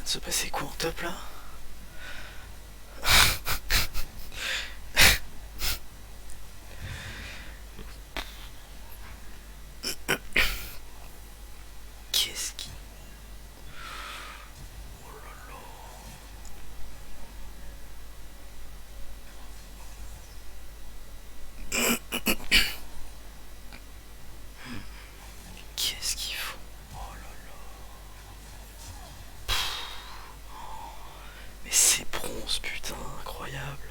de se passer quoi en top là? Qu'est-ce qui... Oh là là. Qu'est-ce qu'ils font? Oh là là. Mais c'est bronze, putain, incroyable.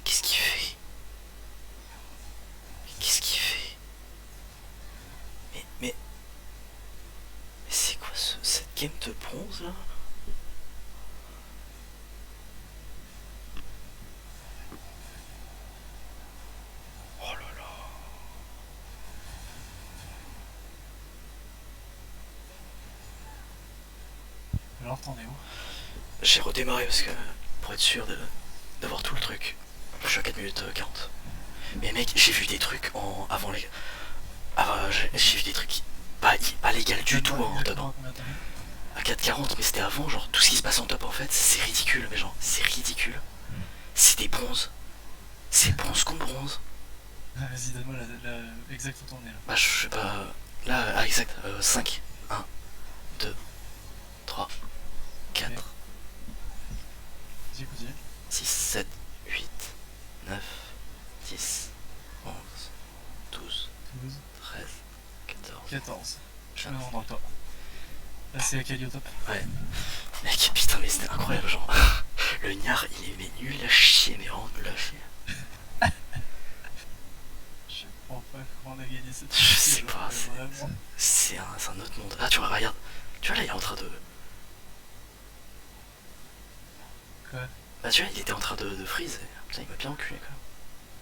Qu'est-ce qu'il fait? Qu'est-ce qu'il fait? Mais c'est quoi cette game de bronze là? Oh là là. Alors t'en es où? J'ai redémarré parce que pour être sûr d'avoir tout le truc. Je suis à 4 minutes 40. Mais mec, j'ai vu des trucs en avant les. J'ai vu des trucs pas légal du tout en top 1. À 4,40, mais c'était avant, genre tout ce qui se passe en top en fait, c'est ridicule, mais genre c'est ridicule. C'est des bronzes. C'est bronze contre bronze. Vas-y, donne-moi la exact où t'en es là. Bah je sais pas. Là, ah, exact, 5, 1, 2, 3, 4, Vas-y, continue. 6, 7, 8, 9, 10, 11, 12, 12, 13, 14. 14. Je me rends dans le top. Là, c'est Akali au top. Ouais. Mec, putain, mais c'était incroyable, genre. Le Niar, il est mais nul à chier, mais vraiment nul à chier. Je comprends pas comment on a gagné cette Je sais partie, pas, genre, vraiment. c'est un autre monde. Ah, tu vois, regarde. Tu vois, là, il est en train de. Quoi? Bah, tu vois, il était en train de freeze. Putain, il m'a bien enculé, quand même.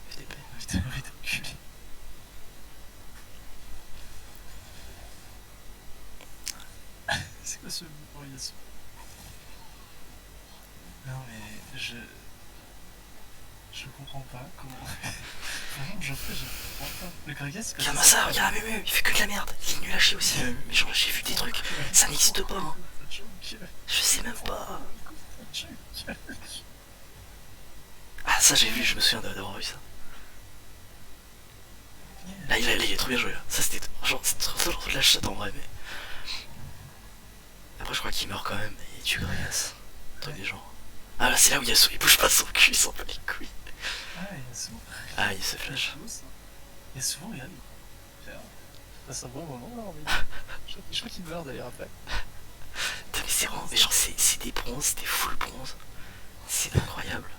FDP. Putain, mais t'es enculé. C'est quoi ce bruit? Non, mais je comprends pas comment. Vraiment, je comprends pas. Le Gragas, c'est quoi? Kamasa, regarde Mumu, il fait que de la merde. Il est nul à chier aussi. Mais genre, j'ai vu des trucs. Ça n'existe pas, hein. Je sais même pas. Ah, ça, j'ai vu, je me souviens d'avoir vu ça. Là, il est trop bien joué, là. Ça, c'était. Genre, c'est trop de la chatte en vrai, mais. Après, je crois qu'il meurt quand même. Et il tue Gragas. Truc des gens. Ah, là, c'est là où Yasuo, il bouge pas son cul, il s'en bat les couilles. Ah, il y a souvent. Ah, il se flash. Il y a souvent, regarde. Ça passe un bon moment là, mais. Je crois qu'il meurt d'ailleurs après. Putain, mais c'est vraiment. Mais genre, c'est des bronzes, c'est des full bronze. C'est incroyable.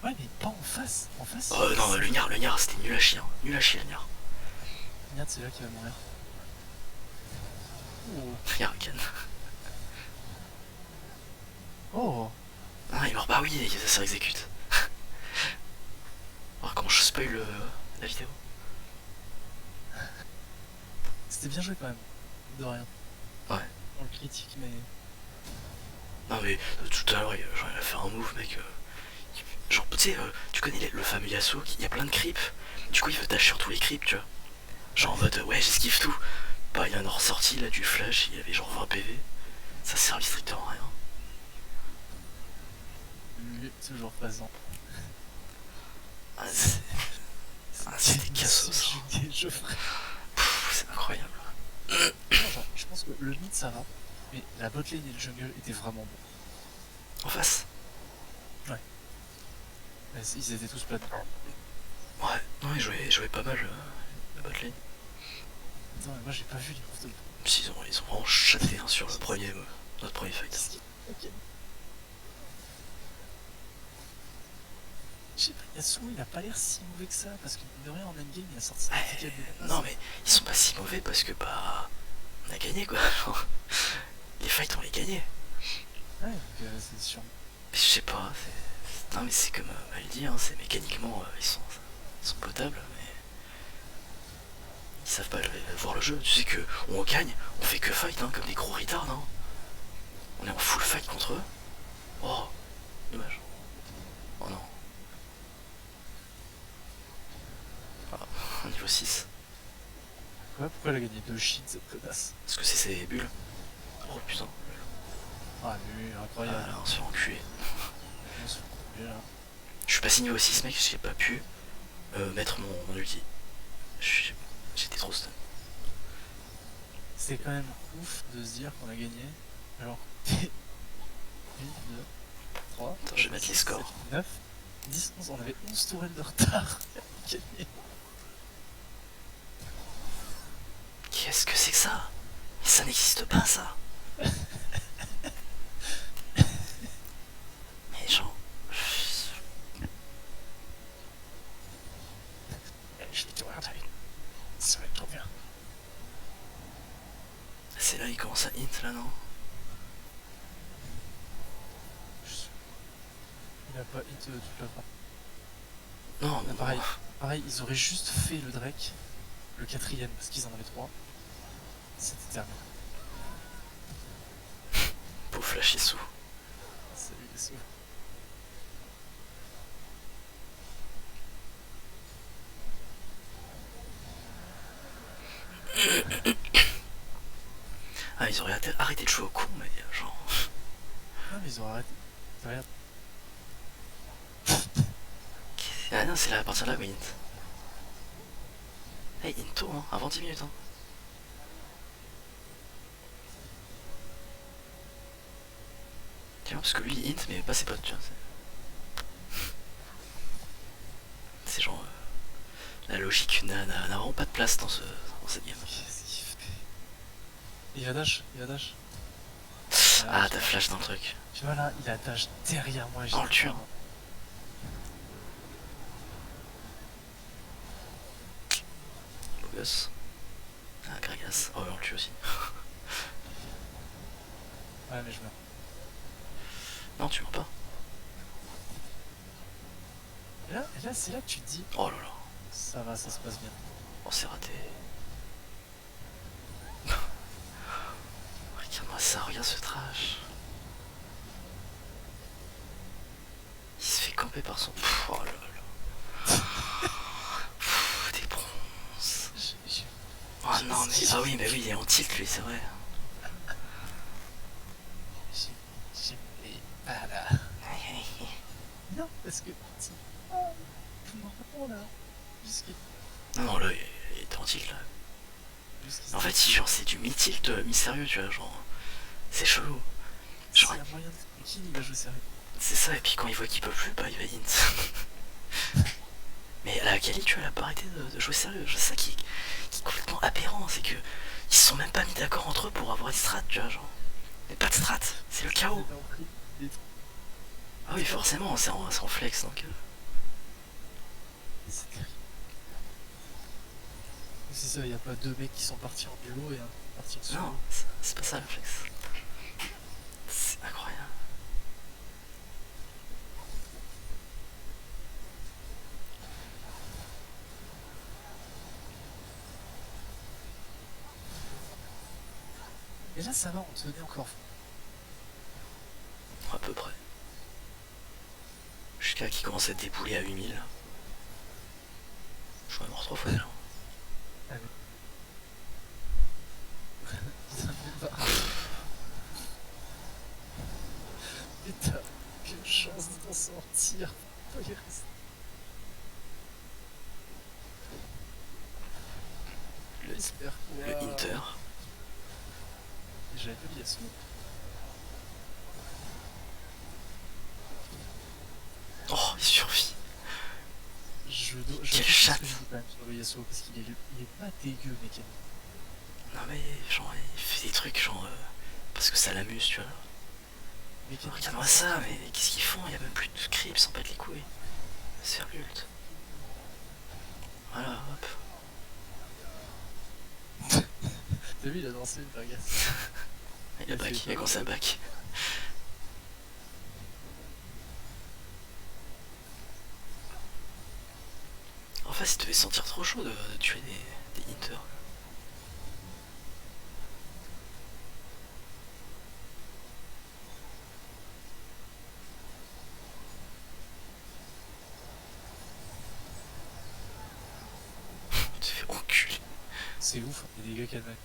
Ouais, mais pas en face. En face. Oh non, le Niar, c'était nul à chier. Hein. Nul à chier, le Niar. Regarde, c'est là qui va mourir. Oh. Regarde, Ken. Oh. Ah, il meurt. Bah oui, ça exécute. Alors, comment je spoil la vidéo? C'était bien joué quand même. De rien. Ouais. On le critique, mais. Non, mais tout à l'heure, genre, il a fait un move, mec. Genre, tu sais, tu connais le fameux Yasuo, il y a plein de creeps. Du coup, il veut dash sur tous les creeps, tu vois. Genre en mode, ouais, j'esquive tout. Bah, il y en a ressorti là du flash, il y avait genre 20 PV. Ça servait strictement à rien. Lui, toujours présent. Ah, c'est des cassos. C'est incroyable. Genre, je pense que le mid ça va, mais la botlane et le jungle étaient vraiment bons. En face? Ouais. Mais ils étaient tous plats. Ouais, non, ils jouaient pas mal la botlane. Non, mais moi j'ai pas vu les moves de. Ils ont vraiment chaté hein, sur notre premier fight. Ok. Je sais pas, Yasuo il a pas l'air si mauvais que ça, parce que de rien en endgame il a sorti sa petite Non, mais ils sont pas si mauvais parce que bah. On a gagné quoi. Les fights on les gagnait. Ouais, donc c'est sûr. Mais je sais pas, non mais c'est comme mal dit, hein, c'est mécaniquement ils sont potables, mais Ils savent pas voir le jeu. Tu sais que on gagne, on fait que fight, hein, comme des gros retards, hein. On est en full fight contre eux. Oh, dommage. Oh non. Ah, niveau 6. Ouais, pourquoi elle a gagné 2 shit cette connasse? Est-ce que c'est ces bulles? Oh putain. Ah, lui, Ah incroyable. là, on se fait enculer. On se fait enculer, là. Je suis passé niveau 6, mec, j'ai pas pu mettre mon ulti. J'étais trop stun. C'est quand même ouf de se dire qu'on a gagné. Alors, 1, 2, 3, Attends, je vais mettre les scores. 9, 10, 11, on avait 11 tourelles de retard. Gagné. Qu'est-ce que c'est que ça? Mais ça n'existe pas, ça. Mais genre... J'ai des tourelles retard. Ça va être trop bien. C'est là, il commence à hint, là, non? Il a pas hit toute la part. Non, mais Pareil, pareil, ils auraient juste fait le Drake, le 4ème, parce qu'ils en avaient 3. C'était terminé. Pauvre flash sous. Salut les sous. Ah, ils auraient arrêté de jouer au con, mais genre... Non, mais ils ont arrêté. Regarde. Ah non, c'est là, à partir de là où hint. Hey, into, hein, avant 10 minutes, hein. Tiens, parce que lui, il hint, mais pas ses potes, tu vois. C'est genre... la logique n'a vraiment pas de place dans cette game. Qu'est-ce qu'il fait? Il va dash, il va dash. Ah, t'as flash dans le truc. Tu vois là, il a dash derrière moi. On le tue, hein. Beau gosse. Ah, Gragas. Oh, on le tue aussi. Ouais, mais je meurs. Non, tu meurs pas. Et là c'est là que tu te dis, Oh là là. ça va, ça se passe bien. Oh, c'est raté. Regarde-moi ça, regarde ce trash. Il se fait camper par son... Pff, oh là là. Pff, des bronzes. Oh non, mais... Ah oui, mais oui, il est en tilt, lui, c'est vrai. J'ai mes palas. Non, parce que... Oh là. Non, non, là, il était en tilt, là. En fait, si genre c'est du mi-tilt, mi-sérieux, tu vois, genre... C'est chelou. Genre... Il y a moyen de tranquille, il va jouer sérieux. C'est ça, et puis quand il voit qu'il peut plus, bah il va hint. Mais la Kali, tu vois, elle a pas arrêté de jouer sérieux. C'est ça qui est complètement aberrant, c'est que ils se sont même pas mis d'accord entre eux pour avoir une strat, tu vois, genre. Mais pas de strat, c'est le chaos. Ah oui, forcément, c'est en flex, donc... C'est terrible. C'est ça, il n'y a pas deux mecs qui sont partis en duo et un parti en solo. Non, c'est pas ça le flex. C'est incroyable. Et là, ça va, on tenait encore. À peu près. Jusqu'à qu'il commence à débouler à 8000. Je suis mort 3 fois déjà. Ah oui. Putain, quelle chance de t'en sortir. Faut y rester. J'espère que... Le Inter. J'avais pas Yasuo. Oh, il survit. Quelle chatte. quand même sur le Yasuo parce qu'il est pas dégueu mécanique. Non mais genre il fait des trucs genre parce que ça l'amuse, tu vois. Regarde-moi ça, mais qu'est-ce qu'ils font? Il y a même plus de creeps, s'en pète les couilles. C'est faire ult. Voilà, hop. T'as vu, il a dansé le Vargas. Il a back, il a commencé à back. Oh En face, il devait se sentir trop chaud de tuer des Inter. Tu te fais enculer. C'est ouf, il y a des gars qui admettent.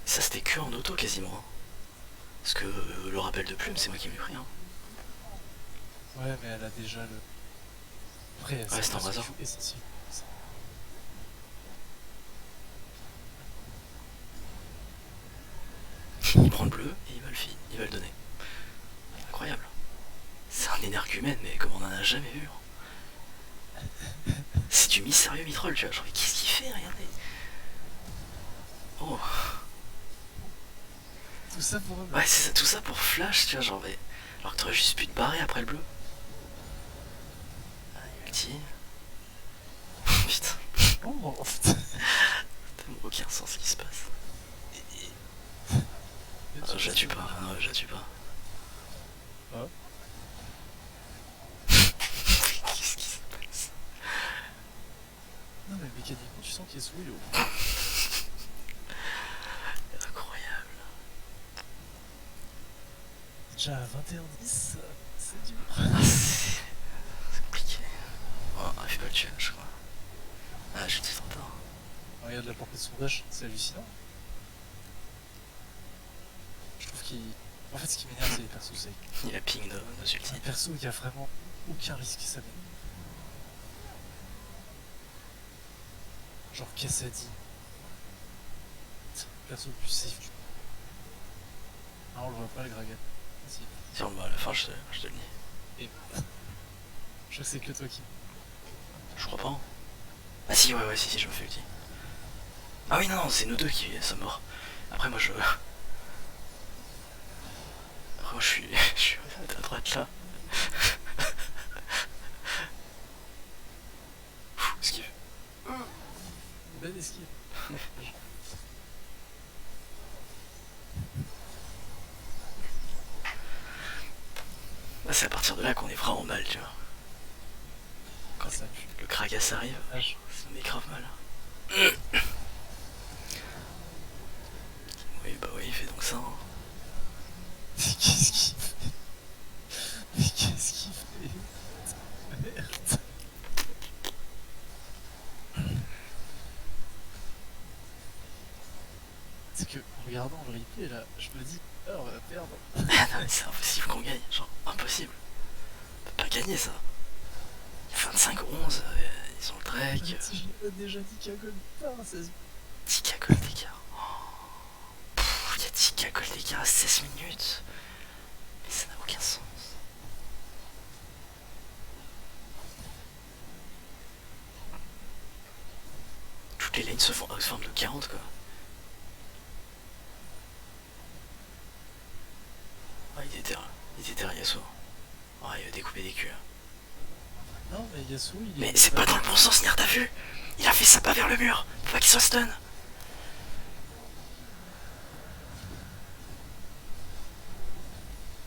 Ça, c'était que en auto quasiment. Hein. Parce que le rappel de plume, c'est moi qui m'ai pris. Hein. Ouais, mais elle a déjà le. Après, Ouais, c'est un hasard. essentiel. Il prend le bleu et il va le donner. Incroyable. C'est un énergumène, mais comme on en a jamais vu. Hein. C'est du sérieux Mitroll, tu vois. Genre, qu'est-ce qu'il fait? Regardez. Oh. Tout ça pour eux. Ouais, c'est ça, tout ça pour Flash, tu vois. Genre, mais... alors que t'aurais juste pu te barrer après le bleu. Ah, ulti. Putain. Oh, putain. Tellement aucun sens ce qui se passe. Je la tue pas, non, je la tue pas. Ah. Qu'est-ce qui se passe? Non mais mécaniquement tu sens qu'il est sous yo. Incroyable. Déjà à 21-10, c'est dur. Ah, c'est compliqué. Oh, il fait pas le tuer, je crois. Ah, je dis trop tard. Regarde la portée de son dash, c'est hallucinant. Je trouve qu'il... En fait ce qui m'énerve c'est les persos secs. Il a ping nos ultis. Un perso il y a vraiment aucun risque ça met. Genre Cassadi. C'est le perso le plus safe du... Ah on le voit pas le Gragas. Si. Si on le voit à la fin, je te le dis. Et... je crois que c'est que toi qui... Je crois pas. Hein. Ah si, ouais, si, je me fais ulti. Ah oui, non, c'est nous deux qui sommes morts. Après, moi, je suis à droite, là. Esquive. Belle esquive. Là, c'est à partir de là qu'on est vraiment mal, tu vois. Quand Ça le Kragas arrive, ah, ça met grave mal. Oui, bah oui, il fait donc ça. Hein. Qu'est-ce qu'il fait? Mais qu'est-ce qu'il fait? Merde. C'est que en regardant le replay là, je me dis, ah on va perdre. Ah non, mais c'est impossible qu'on gagne, genre impossible. On peut pas gagner ça. Il y a 25-11, ils ont le Drake. Si je l'ai déjà dit qu'il y a gold pas, 16 10k gold d'écart. Il y a 10k gold d'écart à 16 minutes. Mais ça n'a aucun sens. Toutes les lanes se font Oxfam de 40 quoi. Ah, il était là, Yasuo. Ah, il a découpé des culs. Non mais Yasuo il Mais c'est pas dans le bon sens, Nier, t'as vu? Il a fait sa pas vers le mur. Faut pas qu'il soit stun.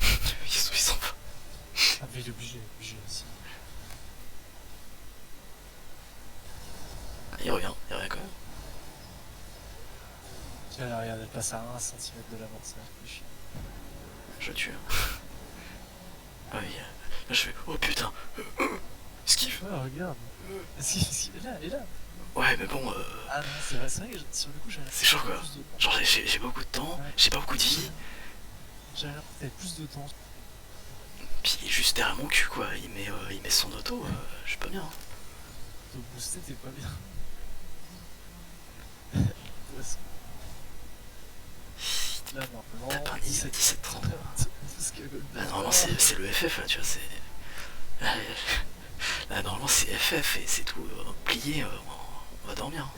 Yasuo, il s'en va. Ah mais il est obligé aussi. Ah, il revient quand même. Tu vois, regarde, elle passe à 1 cm de la mort, ça fait chier. Je tue. Ah oui, là je fais oh putain. Esquive. Ouais regarde. Est-ce qu'il est là, il est là. Ouais mais bon Ah non c'est vrai que sur le coup j'avais c'est chaud quoi. plus de temps. Genre j'ai beaucoup de temps, Ouais. j'ai pas beaucoup de vie. J'avais l'impression que t'avais plus de temps. Puis il est juste derrière mon cul quoi, il met son auto, je suis pas bien. Te booster t'es pas bien. Là normalement... T'as pas un 17-30. Là normalement c'est le FF là tu vois, c'est... Là normalement c'est FF et c'est tout plié, on va dormir.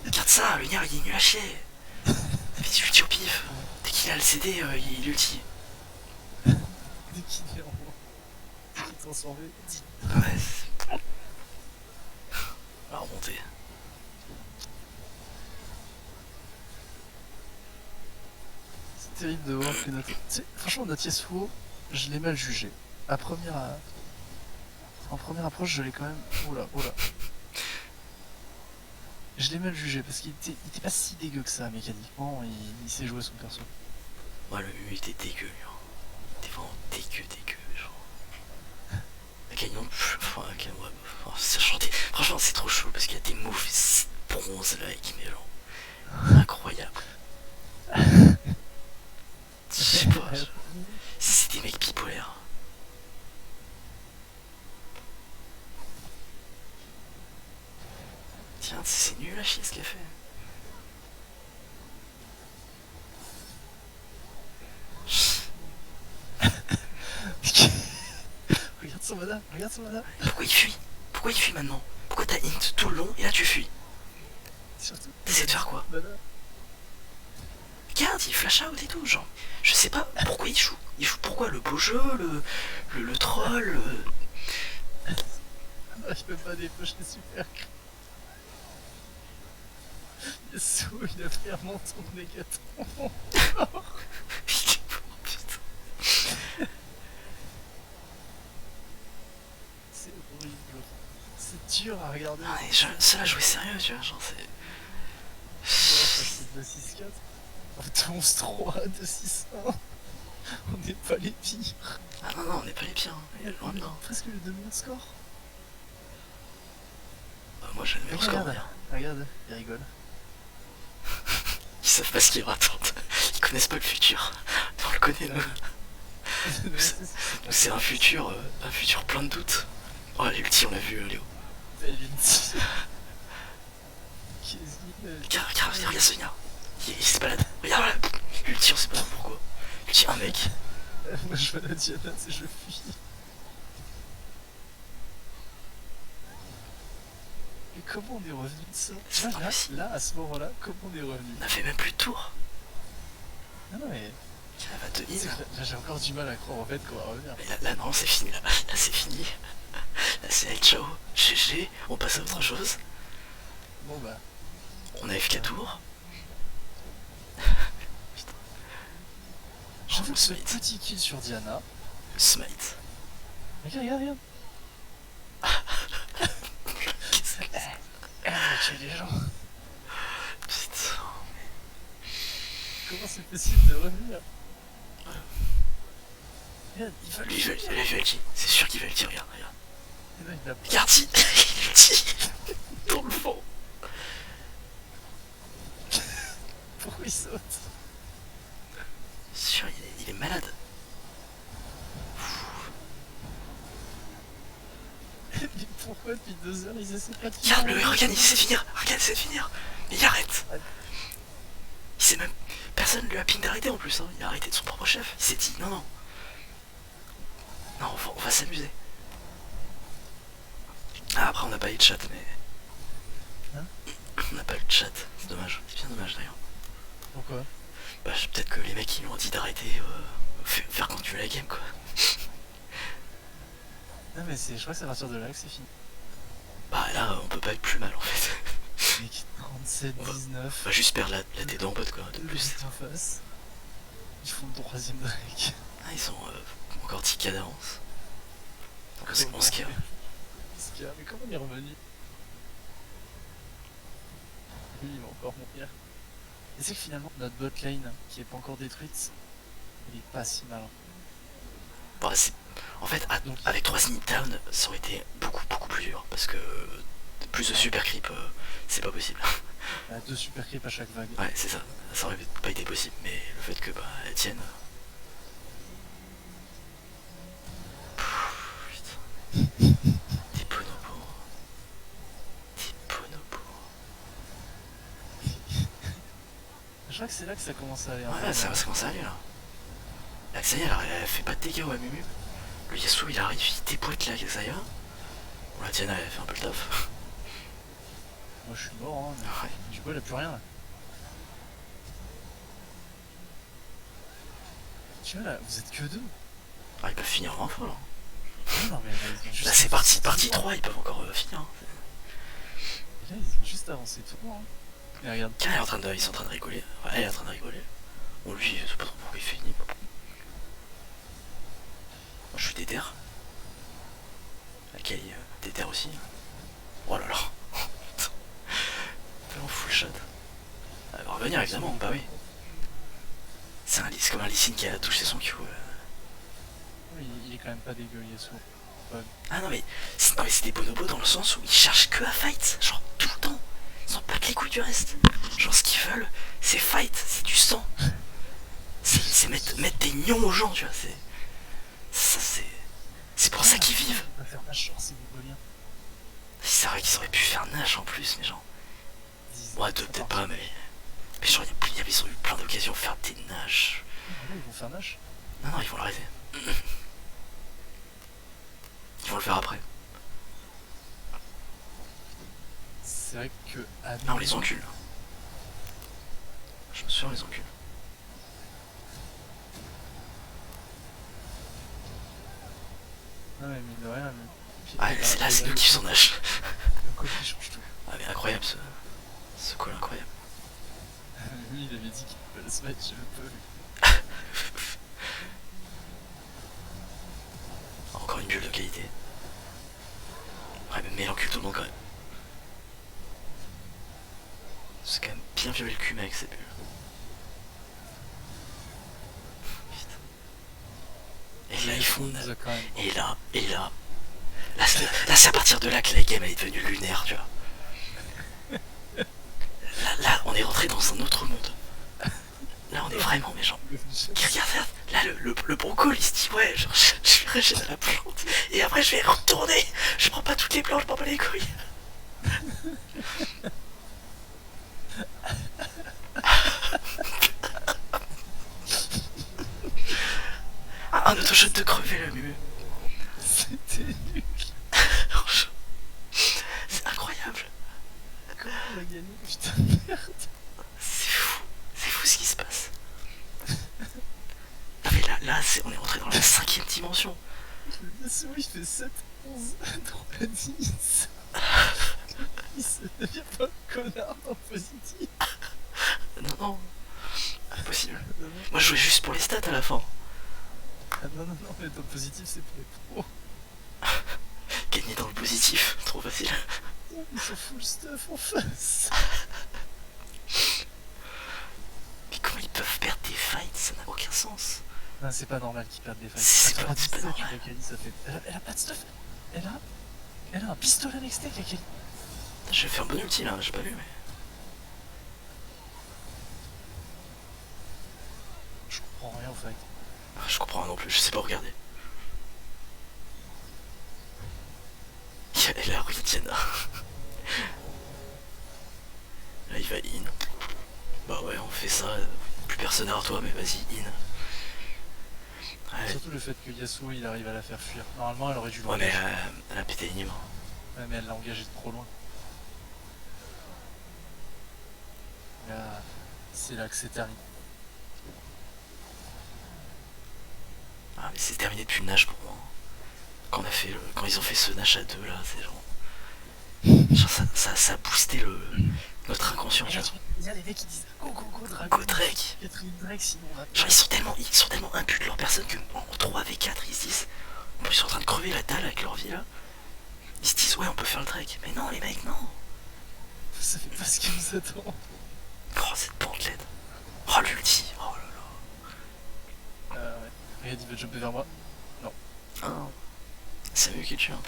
Regarde ça, le Nier il est nul à chier. Fais du ulti au pif. Dès qu'il a le CD, il ulti. Dès qu'il est en... Dès qu'il est transformé, Ouais. On va remonter. c'est terrible de voir que notre... Franchement notre Yasuo, je l'ai mal jugé. À première... En première approche, je l'ai quand même. Oula, oula. Je l'ai mal jugé parce qu'il était pas si dégueu que ça mécaniquement. Il sait jouer son perso. Ouais, le Mumu était dégueu, lui. Hein. Il était vraiment dégueu, dégueu, genre. Gagnon, enfin, ouais, enfin, ça chantait. Franchement, c'est trop chaud parce qu'il y a des moves bronze là qui mélange. Incroyable. Je sais pas. C'est des mecs bipolaires. Tiens, c'est nul à chier ce qu'elle fait. Regarde son mana, regarde son mana. Pourquoi il fuit? Pourquoi il fuit maintenant? Pourquoi t'as int tout le long et là tu fuis? Surtout. T'essaies de faire quoi? Mana. Regarde, il flash out et tout, genre. Je sais pas pourquoi il joue. Il joue pourquoi? Le beau jeu, le troll. Je peux pas dépocher super. Yasuo, il a clairement ton Négatron. Putain. C'est horrible. C'est dur à regarder. Ah, cela jouer sérieux, tu vois, genre c'est. C'est 2-6-4. Oh, 11-3, 2-6-1. On n'est pas les pires. Ah non, non, on n'est pas les pires, hein. Il est loin dedans. Presque le demi score. Moi j'ai le meilleur score, Regarde, regarde, il rigole. Ils savent pas ce qu'ils racontent. Ils connaissent pas le futur. On le connaît, nous. C'est un futur plein de doutes. Oh, l'ulti, on l'a vu, Léo. Regarde Sonia. Il se balade. Regarde, là. L'ulti, on sait pas pourquoi. L'ulti, un mec. Moi je vois la Diana, c'est je fuis. Mais comment on est revenu de ça? C'est pas possible. Là, à ce moment-là, comment on est revenu? On a fait même plus de tour. Non, non, mais. Elle va te in. Là, j'ai encore du mal à croire en fait qu'on va revenir. Mais là, non, c'est fini. Là, c'est fini. Là, c'est allez, ciao. GG. On passe à autre chose. Bon bah. On a FK tour. J'avoue que ce petit kill sur Diana. Smite. Regarde, regarde, regarde. Qu'est-ce que c'est? Elle va tuer les gens. Putain. Comment c'est possible de revenir? Regarde, il va Lui, il a vu Alki. C'est sûr qu'il va le tirer. Regarde, regarde. Et là, il a... Regarde, il tire dans le fond. Pourquoi il saute? Sûr, il est malade. Mais pourquoi depuis 2 heures ils essaient pas de Regarde, il sait finir. Regarde, il sait finir. Mais il arrête. Il sait même. Personne lui a ping d'arrêter en plus. Hein. Il a arrêté de son propre chef. Il s'est dit non, non. Non, on va s'amuser. Ah, après, on n'a pas eu de chat, mais. Hein? On n'a pas eu de chat. C'est dommage. C'est bien dommage d'ailleurs. Pourquoi? Bah, peut-être que les mecs ils lui ont dit d'arrêter. Faire continuer la game quoi. Non, mais je crois que c'est à partir de là que c'est fini. Bah, là, on peut pas être plus mal en fait. Mec, 37, 19. On va juste perdre la tête en pote quoi, de plus. En face. Ils font le 3ème Drake. Ah, ils sont encore 10k d'avance. Donc c'est 11k. Mais comment il est revenu? Lui, il va encore mourir. Et c'est que finalement, notre bot lane, qui est pas encore détruite, il est pas si malin. Bon, en fait, avec 3 Snip Down, ça aurait été beaucoup plus dur. Parce que plus de super creep, c'est pas possible. 2 super creeps à chaque vague. Ouais, c'est ça. Ça aurait pas été possible. Mais le fait que elles tiennent. Putain. Des bonobos. Des bonobos. Je crois que c'est là que ça commence à aller. Ouais, ça commence à aller là. La Xayah, elle fait pas de dégâts au Mumu. Le Yasuo il arrive, il déboîte la Xayah. Bon, la Diana elle fait un peu le taf. Moi je suis mort, hein. Mais... Ouais. Du coup, elle a plus rien là. Tu vois là, vous êtes que 2. Ah, ils peuvent finir vraiment fort là. Non, mais là, Là c'est partie 3, ils peuvent encore finir. Et là, ils ont juste avancé tout droit. Hein. Et regarde. Ils sont en train de rigoler. Ouais, elle est en train de rigoler. Bon, lui, je sais pas trop pourquoi il finit. Moi, je suis déter. Ok, Kay, Tether aussi. Oh là là. Tellement full shot. Elle va revenir évidemment, bah oui. C'est comme un Lee Sin qui a touché son Q. Oui, il est quand même pas dégueu, Yasuo. Ah non mais c'est des bonobos dans le sens où ils cherchent que à fight, genre tout le temps. Ils s'en battent les couilles du reste. Genre ce qu'ils veulent, c'est fight, c'est du sang. C'est mettre des nions aux gens, tu vois. C'est pour ça qu'ils vivent. On va faire Nash sur ces mongoliens. C'est vrai qu'ils auraient pu faire Nash en plus, mais genre. Ouais, peut-être pas, mais genre, ils ont eu plein d'occasions de faire des Nash. Ils vont faire Nash. Non, ils vont l'arrêter. Ils vont le faire après. C'est vrai que. Non, on les encule. Je me suis sûr, on les encule. Non, mais mine de rien. Ah, c'est là, c'est nous qui son Nash. Le call qui change tout. Ah, mais incroyable ce call, incroyable. Lui, il avait dit qu'il pouvait le smash, je peux. Encore une bulle de qualité. Ouais, mais il encule tout le monde quand même. C'est quand même bien violé le cul, mec, ces bulles. Putain. Et là, ils font. Et là. Là, c'est à partir de là que la game elle est devenue lunaire, tu vois. Là, on est rentré dans un autre monde. Là, on est vraiment, mais genre. Regarde, là, le bon call, il se dit, ouais, genre, je vais régénérer la plante. Et après, je vais retourner. Je prends pas toutes les plantes, je prends pas les couilles. Un auto-shot de crever, le Mumu. C'était nul. C'est incroyable. Comment on a gagné, putain de merde. C'est fou ce qui se passe. Non mais là on est rentré dans la 5ème dimension. Le Yasuo il fait 7, 11, 3, 10. Il se devient pas un connard en positif. Non, impossible. Moi je jouais juste pour les stats à la fin. Ah non, mais dans le positif c'est pour les pros. Gagner dans le positif, trop facile. Ils sont full stuff en face. Mais comment ils peuvent perdre des fights? Ça n'a aucun sens. Non, c'est pas normal qu'ils perdent des fights. C'est pas normal. Ça fait... elle a pas de stuff. Elle a un pistolet avec steak, Akali. J'ai fait un bon ulti là, j'ai pas vu mais... Je comprends rien au fight. Je comprends rien non plus, je sais pas regarder. Elle a oui, Diana. Là il va in. Bah ouais, on fait ça. Plus personne à toi, mais vas-y, in. Ouais. Surtout le fait que Yasuo il arrive à la faire fuir. Normalement elle aurait dû Ouais, mais elle a pété Nîmes. Ouais, mais elle l'a engagé de trop loin. Là, c'est là que c'est terminé. Ah, mais c'est terminé depuis le Nash pour moi. Quand ils ont fait ce Nash à deux là, c'est genre ça a boosté notre inconscient. Il y a des mecs qui disent go Dragon. Go Drake. Drake sinon on va. Genre ils sont tellement impus de leur personne que en 3v4 ils se disent. Ils sont en train de crever la dalle avec leur vie là. Ils se disent ouais on peut faire le Drake. Mais non les mecs non. Ça fait pas ce qu'ils nous attendent. Oh cette bandelette. Oh l'ulti. Oh là là. Ouais. Regarde il veut jumper vers moi. Non. Ah non. C'est mieux qu'il tue. Hein.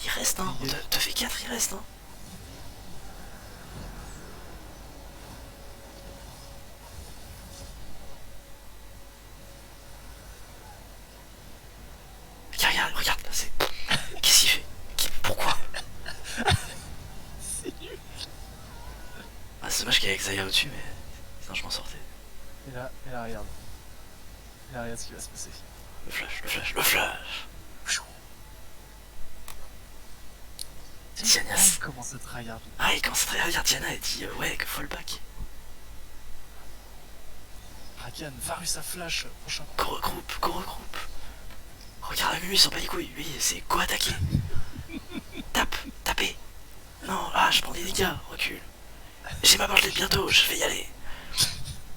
Il reste hein. 2v4 il reste hein. Regarde, c'est... Qu'est-ce qu'il fait? Pourquoi? C'est nul. Ah c'est dommage qu'il y ait Xayah au-dessus mais... Sinon je m'en sortais. Et là, regarde. Et là, regarde ce qui va se passer. Le flash. Diana... Il commence à tryhard. Ah il commence à tryhard, Diana elle dit ouais que fallback. Rakan, Varus à flash, prochain. Go regroupe. Regarde la Mumu, ils sont pas les couilles. Lui, c'est go attaquer. Tapez. Non, je prends des dégâts, recule. J'ai ma bandelette bientôt, je vais y aller.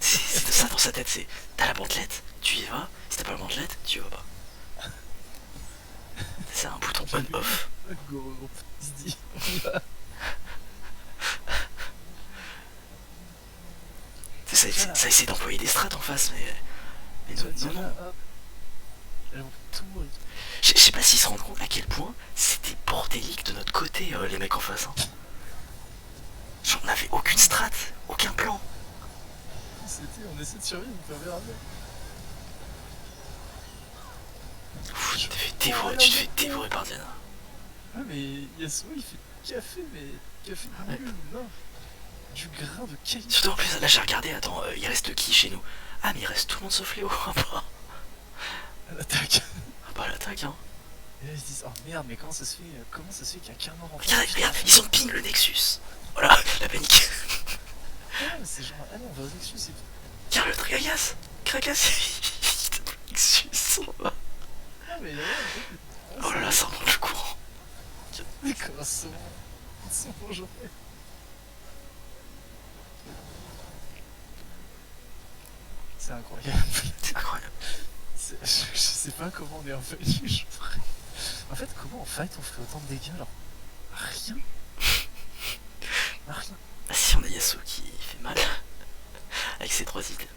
C'est ça dans sa tête, c'est... T'as la bandelette, tu y vas. Si t'as pas la bandelette, tu y vas pas. C'est ça. on-off. Go, on se dit, on y va. Ça essaie d'employer des strats en face, mais non, non. Elles vont tout mourir. Je sais pas s'ils se rendent compte à quel point c'était bordélique de notre côté, les mecs en face. Hein. Genre, on avait aucune strat, aucun plan. On essaie de survivre, on fait rien. Ouf, tu te fais dévorer par Diana. Ouais, mais Yasuo il fait café, mais café de nul, non. Du grain de qualité. Surtout en plus, là j'ai regardé, attends, il reste qui chez nous? Ah, mais il reste tout le monde sauf Léo. Ah bah. À l'attaque. Ah bah, l'attaque, hein. Et là ils se disent, oh merde, mais comment ça se fait qu'il y a qu'un mort en face? Regarde, ils ont ping le Nexus. Voilà, la panique. Ouais, mais c'est genre, allez, on va au Nexus et tout. Regarde le Kragas. Kragas, il Nexus, on va. Ah, mais là, Oh là là, ça remonte le courant. mais comment ça ils sont bonjour. C'est incroyable. C'est incroyable. Je sais pas comment on est revenu. En fait, comment en fight on fait autant de dégâts alors? Rien. Rien. Ah si, on a Yasuo qui fait mal. Avec ses 3 items.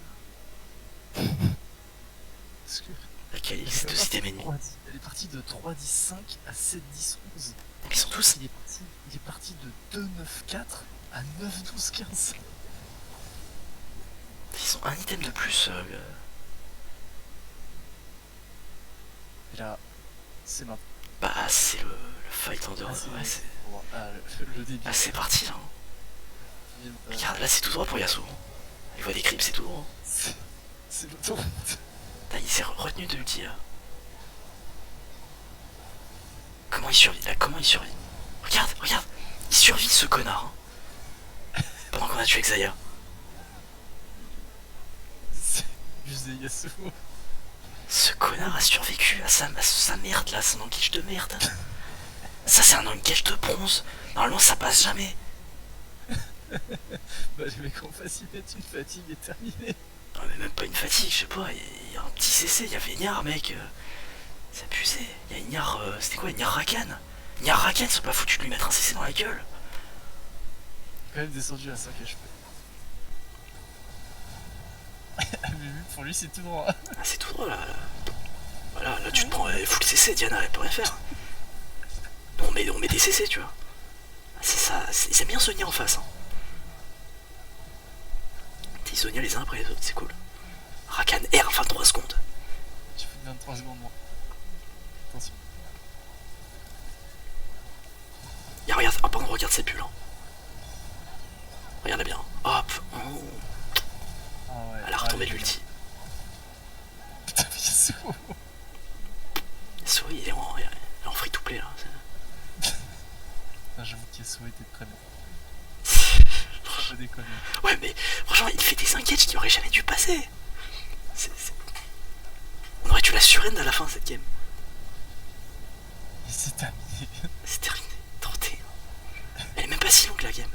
Parce que. La Kalix, c'est 2 items ennemis. Elle est partie de 3, 10, 5 à 7, 10, 11. Ils sont tous. Il est parti de 2, 9, 4 à 9, 12, 15. Ils ont un item de plus. Et là, c'est maintenant. Bah, c'est le fight en dehors. Ah, Ouais, c'est. Bon, le début. Ah, c'est parti là. Regarde, là c'est tout droit pour Yasuo. Il voit des creeps, c'est tout droit. C'est l'autoroute. Il s'est retenu de l'ulti là. Comment il survit là? Comment il survit? Regarde, il survit ce connard. Hein. Pendant qu'on a tué Xayah. C'est usé Yasuo. Ce connard a survécu à sa merde là, son engage de merde. Ça c'est un engage de bronze. Normalement ça passe jamais. Bah les mecs en face ils mettent une fatigue et terminé. Non mais même pas une fatigue, je sais pas, il y a un petit CC, il y avait Ignare mec. C'est abusé. Il y a Ignare, c'était quoi Ignare Rakan? Ignare Rakan, ils sont pas foutus de lui mettre un CC dans la gueule. Quand même descendu à 5 HP. Mais pour lui c'est tout droit. Ah c'est tout droit là. Voilà, là tu te prends full CC, Diana elle peut rien faire. On met des CC tu vois. C'est ça, ils aiment bien Sonia en face. Hein. T'es Sonia les uns après les autres, c'est cool. Rakan R, 23 secondes. Tu fais 23 secondes moins. Attention. Y'a regarde, oh pardon, regarde cette bulle. Hein. Regarde bien. Hop. Oh. Ah ouais. Elle a retombé de l'ulti. Putain mais Yasuo. Yasuo il est en free to play là. J'avoue qu'Yasuo était très bien. Pas déconner. Ouais mais franchement il fait des engages qui auraient jamais dû passer. On aurait dû la surrend à la fin cette game. Et c'est terminé. C'est terminé. 31. Elle est même pas si longue la game.